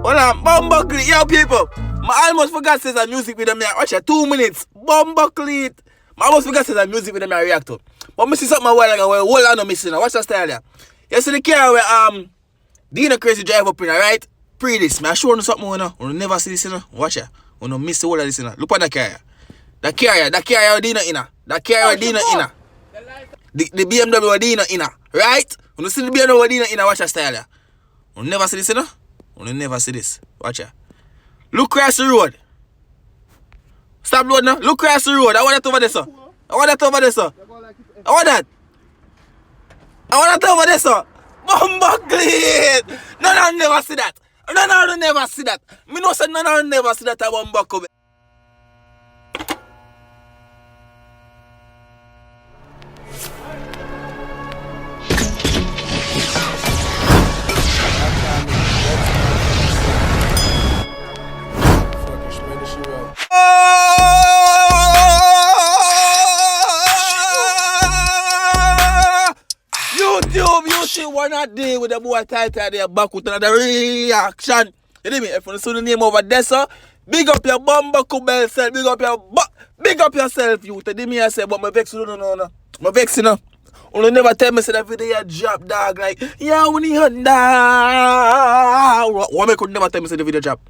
Hold on, Bumbuckle, yo people. I almost forgot to say some music with them here. Watch it, 2 minutes. Bumbuckle it. I almost forgot to say some music with them here react to. But I see something a while ago where hold on missing. Watch that style here. You see the car where Dina Crazy drive up in, right? Pre this. I show you something you know. You never see this you know. Watch it. You don't miss the whole of this you know. Look at the car here. The car here. The car here Dina in. The car here Dina in. The BMW Dina in. Right? When you see the BMW Dina in, watch that style here. You never see this you know. You never see this. Watch it. Look across the road. Stop load now. Look across the road. I want that over there, sir. I want that over there, sir. I want that. I want that over there, sir. Bumbuckle. None of them never see that. None of them never see that. Me know say none of them never see that a bumbuckle. YouTube, one a day with the boy Tyrekejt there back with another reaction. You know me? If you see the name over there, sir, big up your bumbuckle bell self, big up yourself, you. You know me I say, but my vex, no. My vex, you know. Only never tell me say that video drop, dog. Like, yeah, when he Honda. Why me could never tell me say the video drop?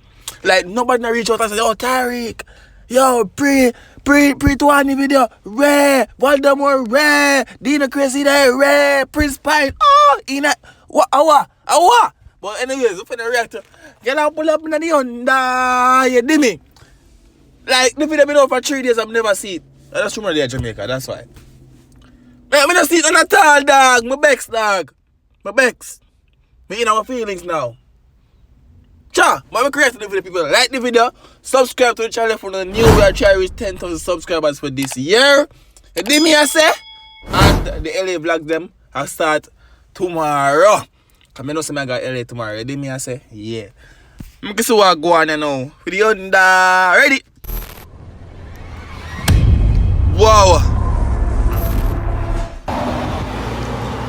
Like, nobody reach out and say, oh, Tyrekejt, yo, TWani video, rare, Voldemort, rare, Dina Crazy there, rare, Prince Pine, oh, in a, what? But anyways, we finna react to, get out, pull up in the Honda, you dig me? Like, the video been out for 3 days, I've never seen it. That's from there, Jamaica, that's why. Man, I don't see it on at all, dog, my bex, dog. My bex. Me in our feelings now. Cha, I'm creating the video, people. Like the video, subscribe to the channel for the new. We are trying to reach 10,000 subscribers for this year. You dig me, I say? And the LA vlogs them I start tomorrow. Because I know some I got LA tomorrow. You dig me, I say? Yeah. I'm going to see what go on now. For the Honda. Ready? Wow.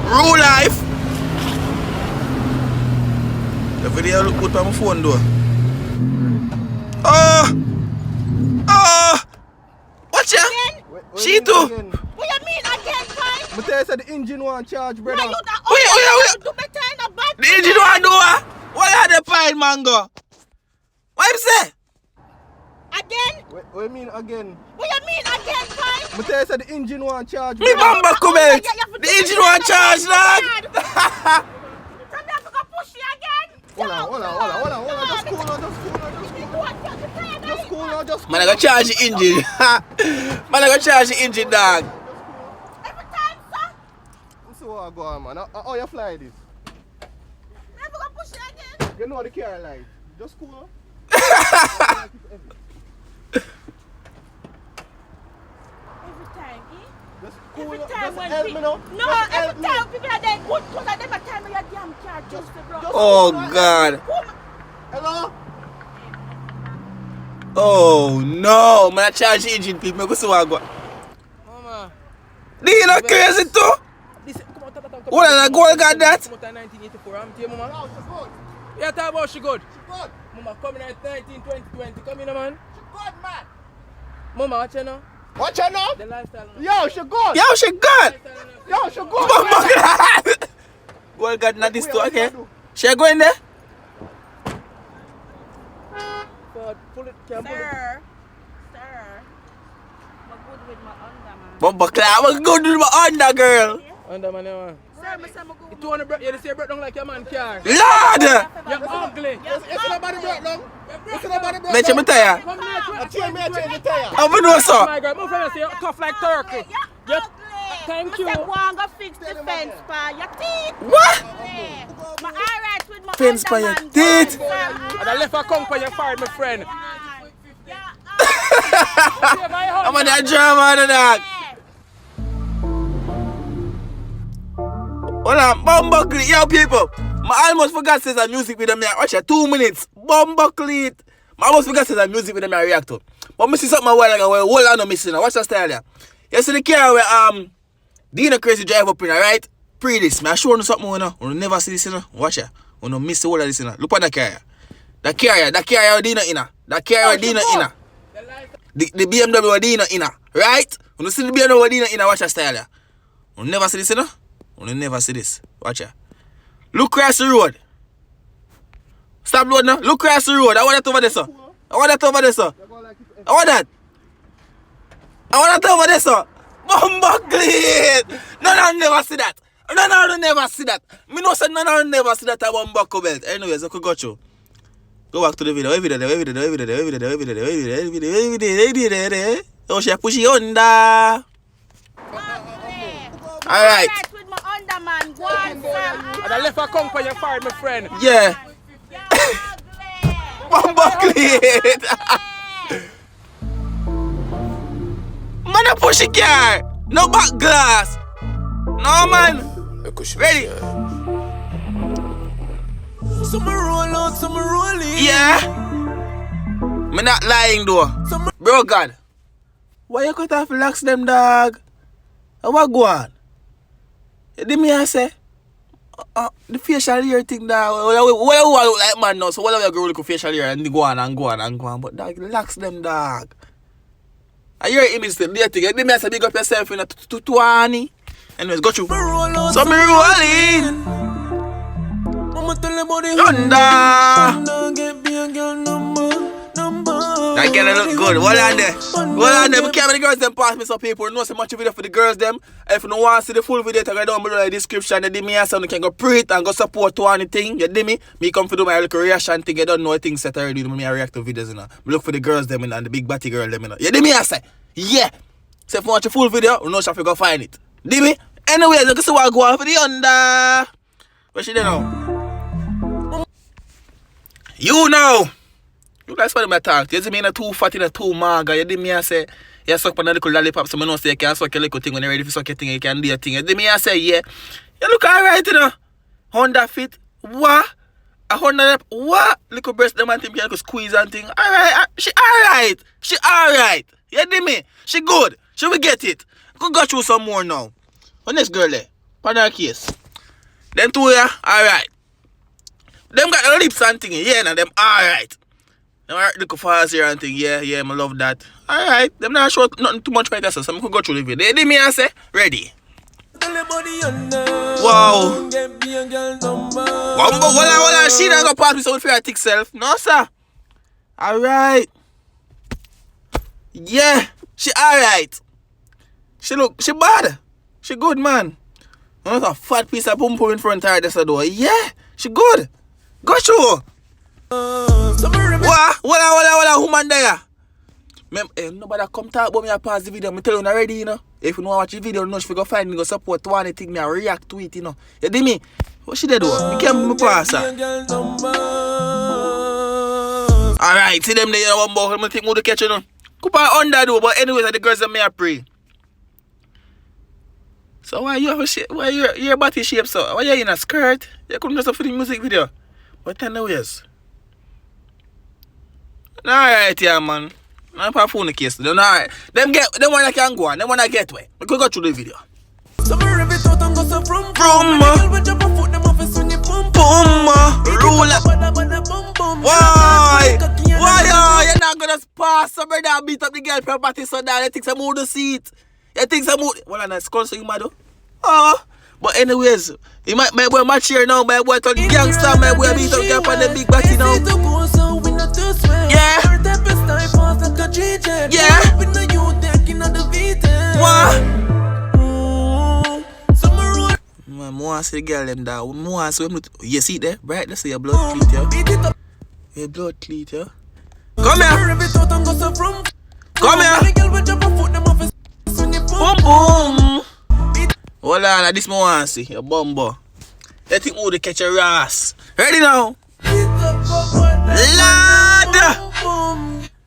Real life. The video look good on my phone though. Watch ya! She too! What you mean again, Kai? But tell you say the engine won't charge, brother. Wait. The engine won't do what? What are the pine mango? What you say? What Again? you mean again? What you mean again, Kai? But tell you say the engine won't charge, Me bamba come out! The engine won't charge, lad! Hold on. Just cool. Man, I gotta charge the engine. Man, I gotta charge the engine, dog. Every time, sir. So what go on, man? How you fly this? Never gonna push it again. You know the car light. Just cool. Every time, eh? Just cool. Every time Just when help me now. No, every time people are there good because I never time when your damn car just to blow. Oh, God. Hello? Oh, no. Man, I charge the engine, people. Go see what I got. Mama. You not crazy, too? What did I go and got that? Come out in 1984, I'm telling you, mama. No, she's good. Yeah, talk about she good. She good. Mama, come in at 2020. Come in, man. She good, man. Mama, watch you now. Watch you now? The lifestyle. Yo, she good. Yo, she good. Yo, she good. Well, God, not this too, okay? She go in there? Pull it, Sir, I'm good with my Honda, man. Bumper clap, I'm good with my Honda, girl. Under man, man. Sir, I'm good. You 200 break, you say break down like your man car. Lord! You're ugly. You see nobody break down? You see nobody break Mention my tire. Come here, I change the tire. How we know, sir? My girl, move from here, tough like turkey. You're ugly. Thank you. I said, go and go fix the fence pa your teeth. What? My alright with my Fence pa your Honda, man. teeth? Sir, And I left her come for your fire, my friend. I'm on that drama, the dog. Hold on, Bumbuckle, yo people. I almost forgot to say some music with them here. Watch it, 2 minutes. Bumbuckle it. I almost forgot to say some music with them here react to. But I see something a while ago where hold on missing. Watch that style here. You see the car where Dina Crazy drive up in, right? Pre this. I show you something you know. You never see this, you know. Watch it. You don't miss the whole of this, you know. Look at the car here. The carrier with Dino inna. The carrier with Dino inna. The BMW with Dino inna. Right? When you see the BMW with Dino inna, watch your style. You never see this, you know? You never see this. Watch ya. Look across the road. Stop load now. Look across the road. I want that over there, sir. I want that over there, sir. I want that. I want that over there, sir. Bumbuckle. No, never see that. No, never see that. Me no say no, never see that a bumbuckle belt. Anyways, I could got you. Go back to the video. Oh, she push it under. Alright. With my underman. Go on, sir. And I left a company for my friend. Yeah. Bumbuckle. Man, I push it car. No back glass. No, man. Ready? Some roll out, some roll in. Yeah. Me not lying though. Bro, God. Why you cut off relax them, dog? What go on? Did me I say? The facial hair thing, dog. What you look like man now? So whatever you go look facial hair and go on. But dog, relax them, dog. I hear him still there thing. Did me I say big up yourself in a TWani? Anyways, got you. So me rolling. Mama tell them about the Thunder. get me a girl number. That girl look good. Hold on there. We can't the girls them pass me some people. Know so much video for the girls them. If you don't want to see the full video, take it down below in the description. You me and you can go pre it and go support to anything. You dig me? Me come for do my little reaction thing. You don't know things set already. Me react to videos, you know. Me look for the girls them and the big batty girl them, you know. You dig me? I say, yeah. So if you want your full video, you know if you go find it. Dig me? Anyways, you can see what go on for the under. What she do now? You know. You guys find my talk. You see me in a too fat in a too maga. You did me I say, you suck on a little lollipop, so I know say you can suck a little thing when you're ready for suck your thing, you can do your thing. You did me I say, yeah. You look alright, you know. Honda fit. What? A Honda what? Little breast them and thing can squeeze and thing. Alright. She alright. You did me? She good. She will get it. Go got you some more now. On this girl there. On her case. Them two yeah, alright. Them got the lips and thing, yeah, now them alright. Them are little fast here and thing, yeah, I love that. Alright, them not show nothing too much right there, so I could go through the video. They did me and say, ready. Wow. Wumbo, hold on, she don't go pass me so for her thick self. No, sir. Alright. Yeah, she alright. She bad. She good, man. Not a fat piece of pum pum in front of her, that's the door. Yeah, she good. Go through. What woman there? Nobody come talk about me and pass the video. I tell you already, you know. If you know watch the video, you know if you go find me, go support to anything, me I react to it, you know. You dig me? What she did do? Me can't pass her. Alright, see them there, one more. I think we'll catch you now. Could under though, but anyways, the girls that me I pray. So why you have a shape? Why your body shape so? Why you in a skirt? You couldn't just for the music video. What anyways? Alright, yeah, man. I'm not phone the case. Them alright. Them one that can go on. Them one that get way. We could go through the video. Why? You're not gonna pass somebody that beat up the girl property so that you think some move the seat. You think some move. Well, I'm not so you mad. Oh. But anyways, you my boy match here now. My boy turn gangster. My boy beat up girl on the big body now. Yeah. Yeah. What? More see the girl them that. More see them. You see there? Right? Let's see your blood cleat, yeah. Your blood cleat, yeah. Come here. Come here. Boom boom. Hold on, this more want see your bumbo. Let him move to catch your ass. Ready now? Lord!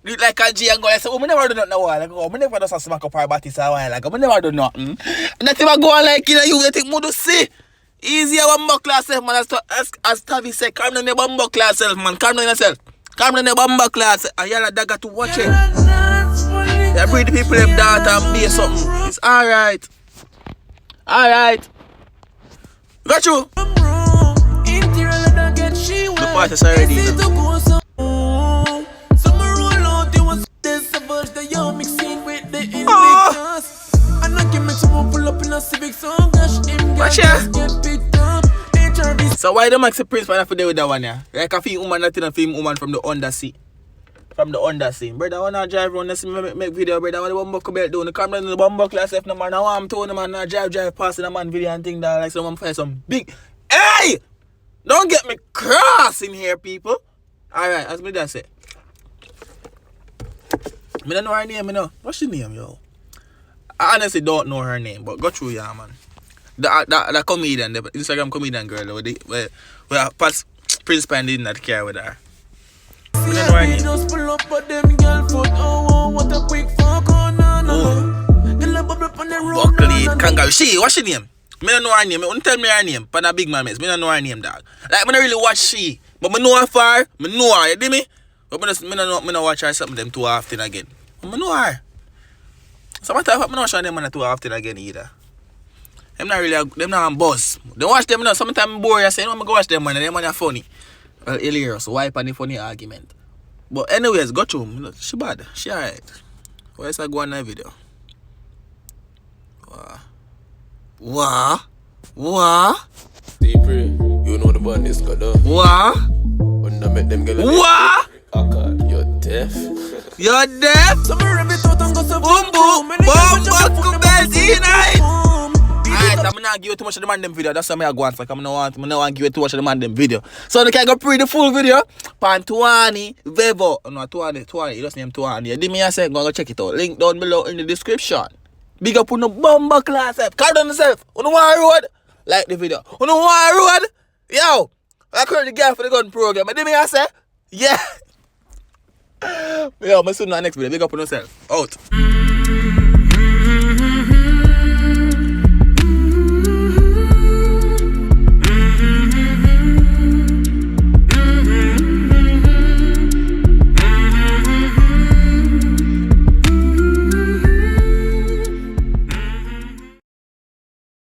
Look like a G and go. I say, we never do nothing a while ago. We never do some smack up our bodies a while ago. We never do nothing. Not even go on like you. You think more to see. Easy a bumbo class self, man. As Tavi said, calm down your bumbo class self, man. Calm down yourself. Calm down your bumbo class. And you're a dagger to watch it. You bring the people them data and be something. It's alright. Alright. Got you. The part is already. So why the Maxi Prince man have to deal with that one, yeah? Like a film woman that in a film woman from the undersea. From the undersea. Brother, I wanna drive around and see me make video, brother. I want the bumbuckle belt down. Come down to the bumbuckle yourself, no man. I want to the man, drive past the man video and thing that like someone fire some big. Hey! Don't get me cross in here, people. Alright, as me that say. Me don't know her name, you know. What's her name, yo? I honestly don't know her name, but go through, yeah, man. The comedian, the Instagram comedian girl, where past Prince Pan did not care with her. Me don't know her name. Just pull up for them girl foot. Oh, what a quick fuck on, no. Girl a bubble up on the road. Buckley, Kangaroo. She, what's her name? Me don't know her name. Me don't tell me her name. Pan a big man, miss. Me don't know her name, dog. Like, me don't really watch she. But me know her far. Me know her, you dig me? But me don't watch her something them too often again. But me know her. So matter of fact, me don't watch them man too often again either. Them not really, them not on buzz. They watch them now. Sometimes I'm bored. I say, no, I'm go watch them man. Them man are funny. Well, hilarious. Wipe on the funny argument. But anyways, go through. You know, she bad. She alright. Why is I go on that video? What? Deeply, you know the band is got up. What? When I met them girl. What? You're deaf. You're deaf? Some rabbit out and go so Boom boom. Boom night. Alright, I'm not give you too much of the man them video. That's why I go on for. I'm not want give you too much of the man them video. So they can go pre the full video. Pan TWani, Vevo. No, TWani. You just name TWani. You did me a second, go check it out. Link down below in the description. Big up on the bomber class. Call down yourself. On the one road. Like the video. On the one road. Yo. I call the guy for the gun program. But did me a say? Yeah. Yo, I'm soon on the next video. Big up on yourself. Out.